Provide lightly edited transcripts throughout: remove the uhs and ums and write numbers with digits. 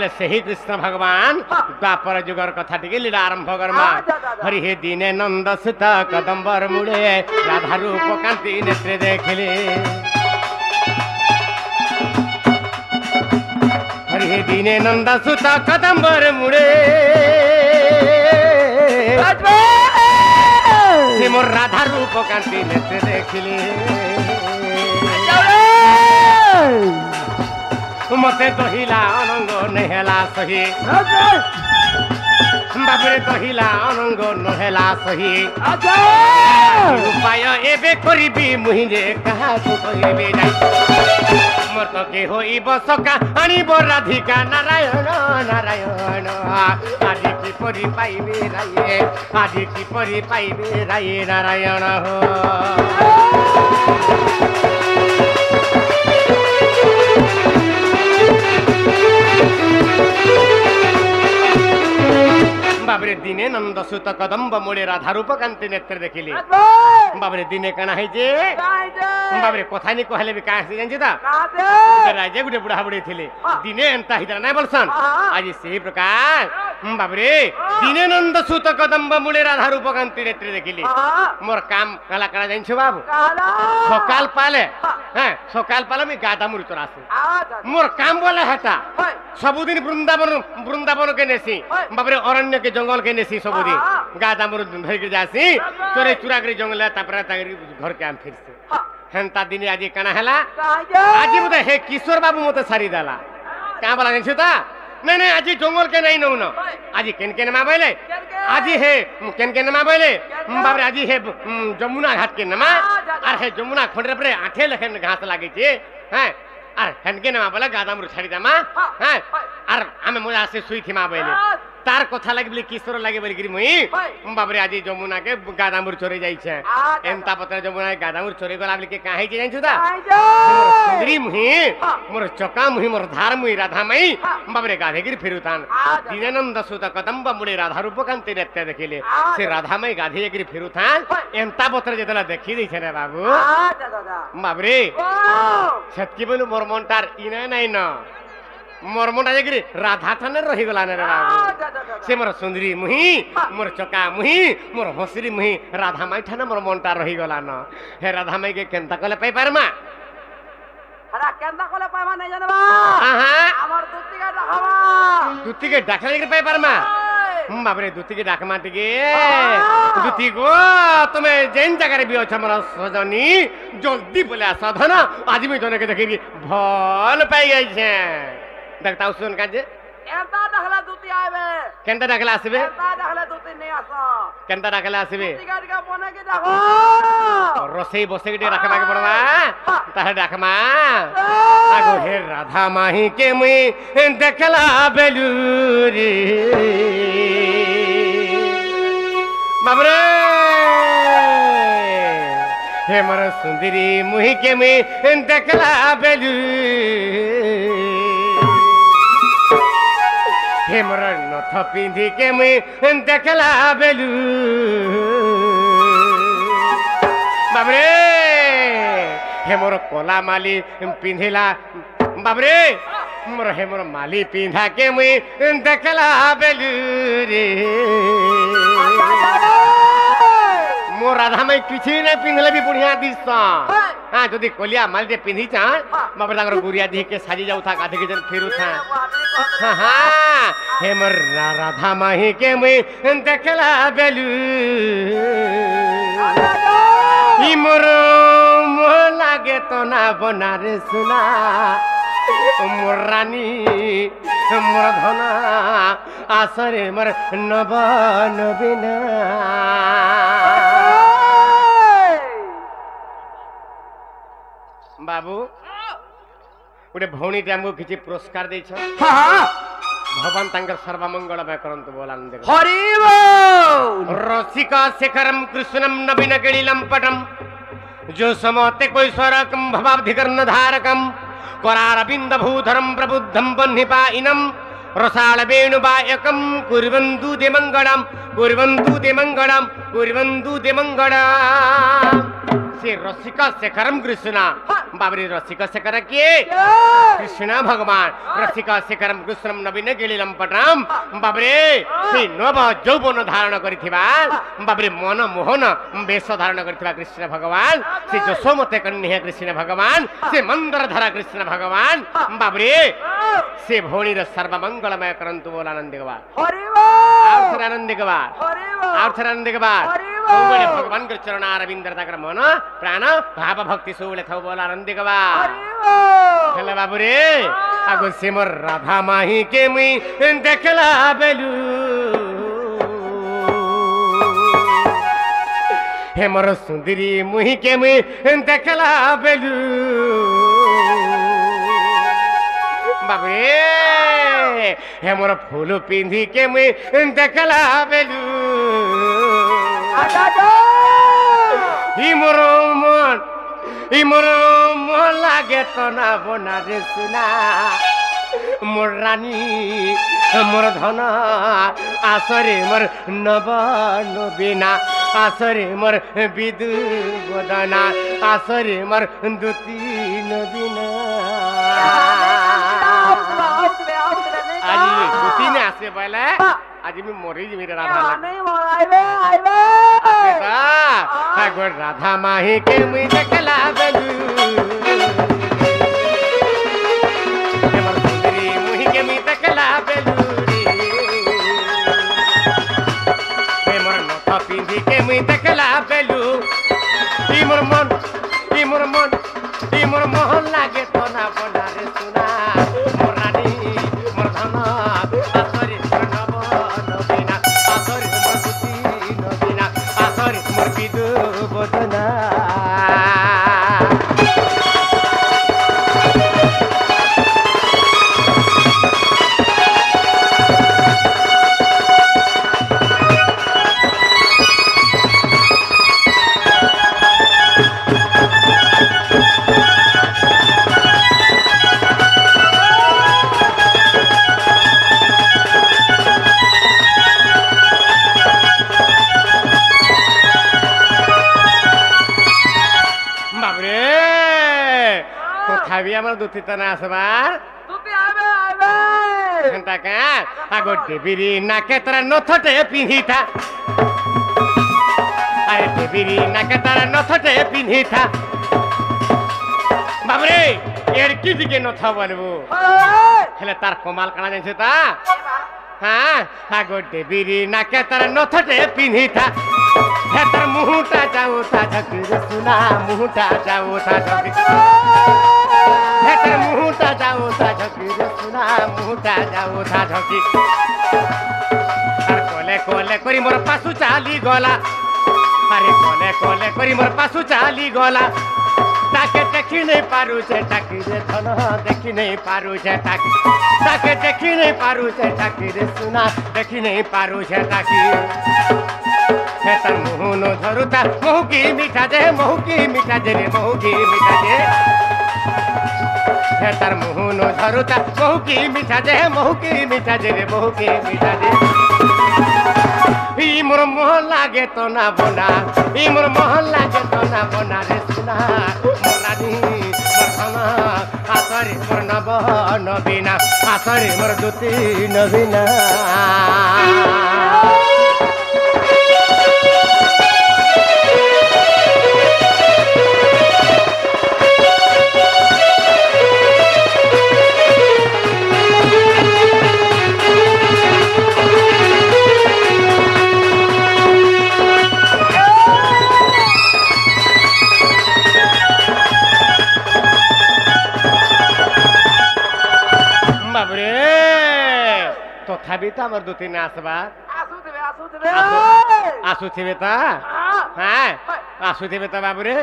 बोले सही कृष्ण भगवान द्वापर जुगर कथा टिके लीला आरंभ करमा हरि हे दिने नंद सुत कदम्बर मुड़े राधा रूप कांति नेत्रे देखिले हरि हे दिने नंद सुत कदम्बर मुड़े से मोर राधा रूप कांति नेत्रे देखिले मते दहिला अनंग नेहला सही बाबरे दहिला अनंग नहेला सही उपाय एबे करिबी मुहिने कहा को कहबे जाई मोर तो के होई बसका आनिब राधिका नारायण नारायण आदि की परि पाइबे राये आदि की परि पाइबे राये नारायण हो बाबरे दिने नंद सुत कदम्ब मोड़े राधा रूप कांति नेत्र देखिले बाबरे दिने कणा है जे बाबरे कथा नि कहले भी का से जानछि ता राजे गुटे बुढ़ा बुढ़ी थिले दिने एंता हितरा नै बोलसन आज से प्रकार बाबरे दिने नंद सुत कदम्ब मोड़े राधा रूप कांति नेत्र देखिले मोर काम कला कला जानछि बाबू सकाल पाले हैं सकाल पाले मी गादा मुर तोरासे मोर काम बोले हटा सबुदिन वृंदावन के नेसी बाबरे अरण्य के जंगल के नेसी सबुदिन गादा मुर धर के जासी तोरे चुरा के जंगल तापर घर के आम फिर से हेंता दिन आज कना हला आज मते हे किशोर बाबू मते सारी देला का बोला जानछि ता नहीं नहीं आज जंगल के नहीं नौ आज केन केन मा बोले आज हे केन केन मा बोले बाबरे आज हे जमुना घाट के नमा और हे जमुना खंडरे पर आठे लखन घास लागे छे हैं আর হেনকে না বলে গাদামুর ছাড়ি দামা হ্যাঁ আর আমি মজা আসে শুই থিমা বলে তার কথা লাগি বলে কিশোর লাগে বলি গরি মুই বাবরে আজি যমুনা কে গাদামুর চরে যাইছে এমতা পত্র যমুনা গাদামুর চরে গলা বলি কে কাহি যে জানছু তা সুন্দরী মুহি মোর চকা মুহি মোর ধার মুই রাধা মাই বাবরে গাধে গিরি ফিরুতান দীনানন্দ সুত কদম্ব মুড়ে রাধা রূপ কান্তি নেত্রে দেখিলে সে রাধা মাই গাধে গিরি ফিরুতান এমতা পত্র যেতলা দেখি দিছে রে বাবু বাবরে সত্যি বলু মোর মনটার ইনা নাই না मोर मुंडा जगरी राधा थाने रही गला ने रे बाबू से मोर सुंदरी मुही मोर चका मुही मोर हसरी मुही राधा माई थाने मोर मनटा रही गला न हे राधा माई के केनता कले पाई पारमा हरा केनता कले पाइमा नै जानबा हां हमर दूती के डाकला जगरी पाई पारमा बाबरे दूती के डाकमा टिके दूती को तुम्हें जैन जगह रे बियो छ मोर सजनी जल्दी बोले साधन आज मी जने के देखि भल पाई गई छे देखता सुन काजे केनता डखला दूती आबे केनता डखला आसीबे केनता डखला दूती नै आसा केनता डखला आसीबे दूती गाडी का बने के देखो रसई बसे के रखबा के पड़वा ताहे डखमा आगो हे राधा माही के मुई देखला बेलूरी बाबरे हे मोर सुंदरी मुही के मुई देखला बेलूरी हे मोर नथ पिंधी के मुई देखला बेलू बाबरे हे मोर कोला माली पिंधिला बाबरे मोर हे मोर माली पिंधा के मुई देखला बेलू रे मोर राधा माई किछि नै पिंधले भी बढ़िया दिस हां जदी कोलिया माल जे पिंधी चा बाबरे ताकर गुरिया दी के साजी जाउ था गाधे के जन फेरु था हां हां हे मोर राधा माही के मुई देखला बेलू ई मोर मोह लागे तो ना बना रे सुना मोर रानी मोर धना आसरे मोर नव नबीना बाबू गोटे भौणी हमको किसी पुरस्कार दे भगवान तांकर सर्वमंगल करंतु बोलान देख हरि बोल रसिका शेखरम कृष्णम नवीन केलिलम पटम जो समते कोई स्वरकम भवाब्धिकर्ण धारकम करारविंद भूधरम प्रबुद्धम बन्हिपाइनम रसाल वेणुबायकम कुर्वन्तु ते मंगलम कुर्वन्तु ते मंगलम कुर्वन्तु ते मंगलम से रसिक शेखरम कृष्ण बाबरी रसिक शेखर किए कृष्ण भगवान रसिक शेखरम कृष्णम नवीन गिलिलम पटम बाबरे से नव यौवन धारण करिथिबा बाबरे मन मोहन वेश धारण करिथिबा कृष्ण भगवान से यशोमते कन्या कृष्ण भगवान से मंदरधरा कृष्ण भगवान बाबरे से भौणी सर्वमंगलमय करंतु बोल आनंद गवा आनंद गवा आनंद गवा भगवान के चरण अरविंद ताकर मन प्राण भाव भक्ति सबले थौ बोल आनंद गवा हेले बाबू रे आगो से मोर राधा माही के मुई देखला बेलू हे मोर सुंदरी मुही के मुई देखला बेलू बाबे हे मोर फूल पिंधी के मुई देखला बेलू मोर मन लागे तो ना बना रे सुना मोर रानी मोर धन आसरे मोर नव नबीना आसरे मोर विदु बदना आसरे मोर दुती नबीना आज दुती ने आसे पहले आज मैं मोरी जी मेरे राधा नहीं मोराइबे आइबे आगो राधा माही के मुई देखला बेलू हमर सुंदरी मुही के मुई देखला बेलू रे मोर नथ पिंधी के मुई देखला बेलू ई मोर मन मोहन लागे तो ना बना रे सुना मोर रानी मोर धन आसरी विदु बदना আমার দুতি তো না আসবার দুতি আবে আবে ঘন্টা কা আগো দেবিরি নাকে তারা নথটে পিন্ধিতা আরে দেবিরি নাকে তারা নথটে পিন্ধিতা বাবরে এর কি দিকে নথ বলবো হেলে তার কমাল কানা জানছে তা হ্যাঁ আগো দেবিরি নাকে তারা নথটে পিন্ধিতা হে তার মুহটা যাও তা ঝকি সুনা মুহটা যাও তা ঝকি हेतर मुहूर्ता जाओ ता झकी रे सुना मुहूर्ता जाओ ता झकी कोले कोले करी मोर पासु चाली गला अरे कोले कोले करी मोर पासु चाली गला ताके देखि नहीं पारु छे टाकी रे धन देखि नहीं पारु छे टाकी ताके देखि नहीं पारु छे टाकी रे सुना देखि नहीं पारु छे टाकी हेतर मुहुनो झरुता मोहकी मीठा जे रे मोहकी मीठा जे तार मुहुनो झरुता मोहकी मीठा जे रे मोहकी मीठा जे ई मोर मोहन लागे तो ना बना ई मोर मोहन लागे तो ना बना रे सुना मोर रानी मोर धना आसरे मोर नव नबीना आसरे मोर दुती नबीना तथापि तो आम दुती ने आसबा आसुथे ता हाँ आसुथे ता बाबू रे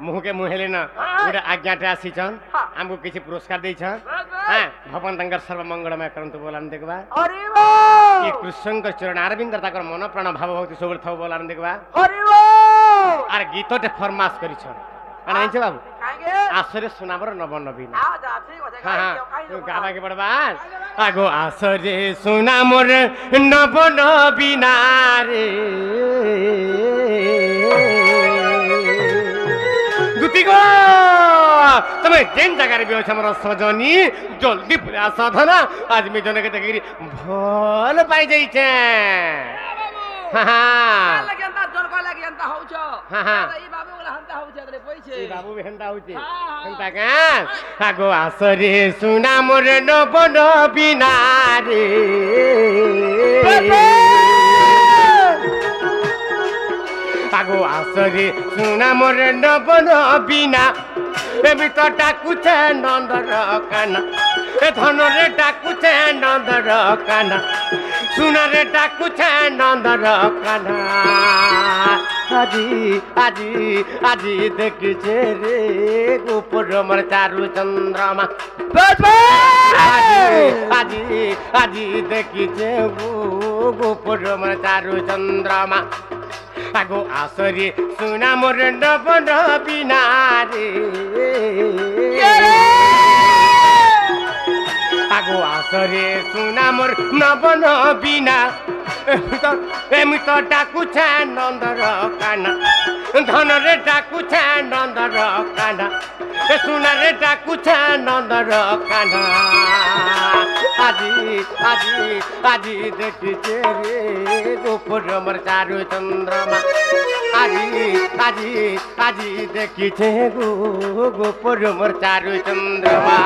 मुह के मुहेले न गोटे आज्ञाटे आसीछन हमको किसी पुरस्कार देछन हाँ भगवान तंकर सर्वमंगलमय करंतु बोलान देखबा अरे वाह ये कृष्ण के चरण अरविंद ताकर मन प्राण भाव भक्ति सबले थौ बोलान देखबा अरे वाह आर गीतटे फरमास करिछन आना आइछ बाबू आसरे सुनाबर नव नबीन गावा के पड़बा आगो आसरे सुना मोर नव नबीना रे তুমি যেন জায়গায় বি অছ আমার সজনী জলদি পলে আস ধনা আজ মে জনকে দেখি ভাল পাই যাইছে বাবু হেন্তা হচ্ছে হেন্তা কেন আগো আসরে সুনা মোর নবন বিনারে আগো আসরে সুনা মোর নবন বিনা এমি তো ডাকুছে নন্দর কানা এ ধনরে ডাকুছে নন্দর কানা সুনারে ডাকুছে নন্দর কানা আজি আজি আজি দেখিছে রে গোপুর মোর চারু চন্দ্রমা আজি আজি দেখিছে গোপুর মোর চারু চন্দ্রমা আগো আসরে সুনা মোর নবন বিনারে আগো আসরে সুনা মোর নবন বিনা এমি তো ডাকুছে নন্দর কানা ধনরে ডাকুছে নন্দর কানা সুনারে ডাকুছে নন্দর কানা আজি আজি আজি দেখিছে রে গোপুর মোর চারু চন্দ্রমা আজি আজি আজি দেখিছে গোপুর মোর চারু চন্দ্রমা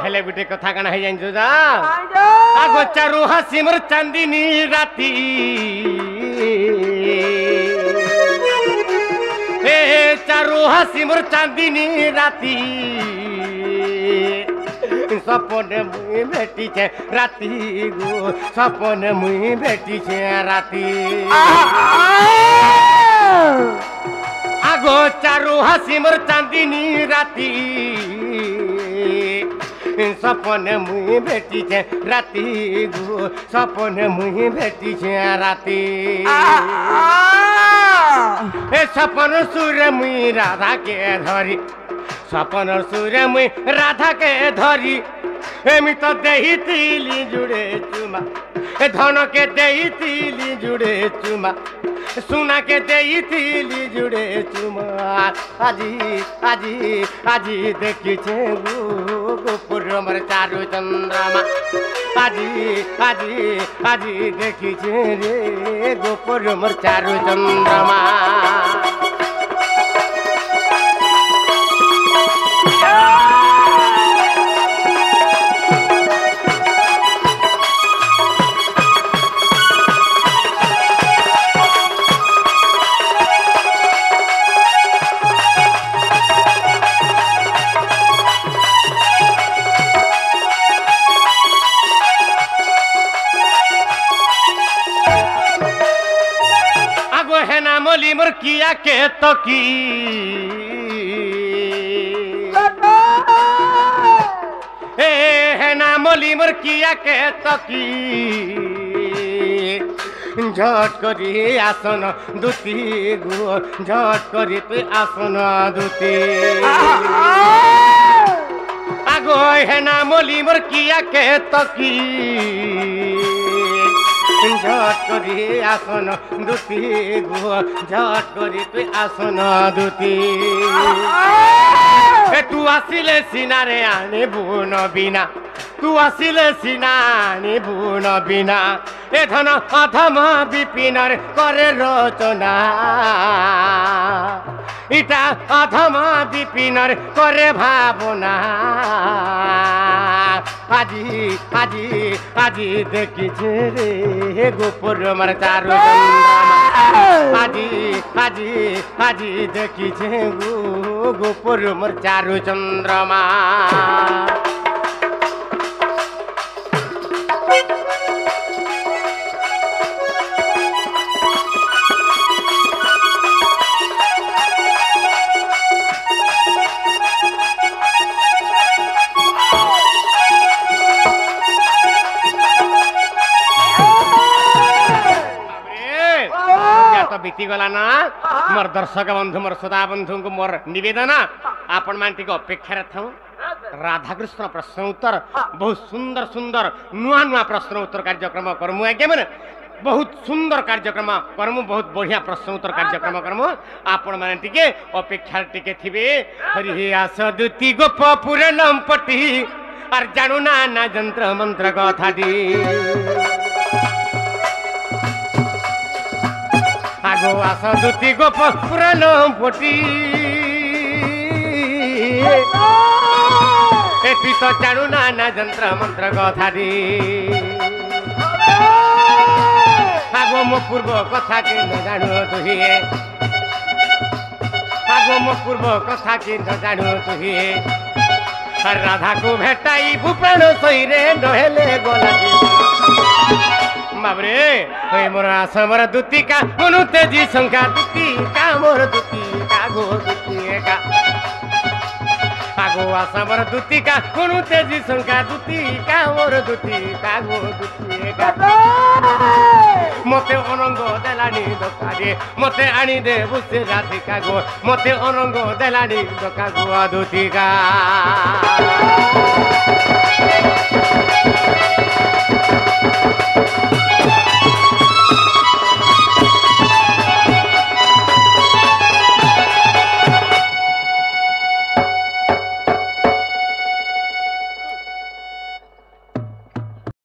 हेले गुटे कथा काना है जानिছো जा आगो चारु हासी मोर चांदनी राती ए चारु हासी मोर चांदनी राती सपन मुई बेटी छे राती गो सपन मुई बेटी छे राती आगो चारु हासी मोर चांदनी राती सपन मुई बेटी छे राती गो सपन मुई बेटी छे राती ए सपन सुर मुई राधा के धरी सपन सुर मुई राधा के धरी एमी तो देही तिली जुड़े चुमा ए धन के देही तिली जुड़े चुमा सुना के देही तिली जुड़े चुमा আজি আজি আজি দেখিছে গোপুর মোর চারু চন্দ্রমা আজি আজি আজি দেখিছে রে গোপুর মোর চারু চন্দ্রমা मोली मोर किया के तो की है ना मोली मोर किया के तो की झट करी आसन दुती गो झट करी तु आसन दुती आगो है ना मोली मोर किया के तो की झट करी आसन दुती गो झट करी तु आसन दुती तू आसिले सिनारे आने बुन बिना तू आसिले सिनाने बुन बिना ए धन अधम विपिनर करे रचना इटा अधम विपिनर करे भावना আজি আজি আজি দেখিছে রে গোপুর মোর চারু চন্দ্রমা আজি আজি আজি দেখিছে গোপুর মোর চারু চন্দ্রমা गला ना मोर दर्शक बंधु मोर सदा बंधु को मोर निवेदन आपण मान टिके अपेक्षा था राधा कृष्ण प्रश्न उत्तर बहुत सुंदर सुंदर नुआ नुआ प्रश्न उत्तर कार्यक्रम करमु आज्ञा मैंने बहुत सुंदर कार्यक्रम करमु बहुत बढ़िया प्रश्न उत्तर कार्यक्रम करमु आपण माने टिके अपेक्षा टिके थिबे हरि आस दुति गोप पुराणम पटी और जानू ना ना जंत्र मंत्र कथा दी आगो आस दुति गोप पुराणम पटी एटी तो जानू ना ना जंत्र मंत्र कथा दी आगो मो पूर्व कथा के न जानु तुहिए आगो मो पूर्व कथा के न जानु तुहिए राधा को भेटाई भूप्राण सहीरे नहेले गला बाबरे ओए मोर आशा मोर दुतिका मनु तेजी संख्या दुतिका मोर दुतिका गो दुतिका आगो आशा मोर दुतिका मनु तेजी संख्या दुतिका मोर दुतिका गो दुतिका मते अनंग देलानी दोकाने मते आनी दे बुसे राधिका गो मते अनंग देलानी दोका गो दुतिका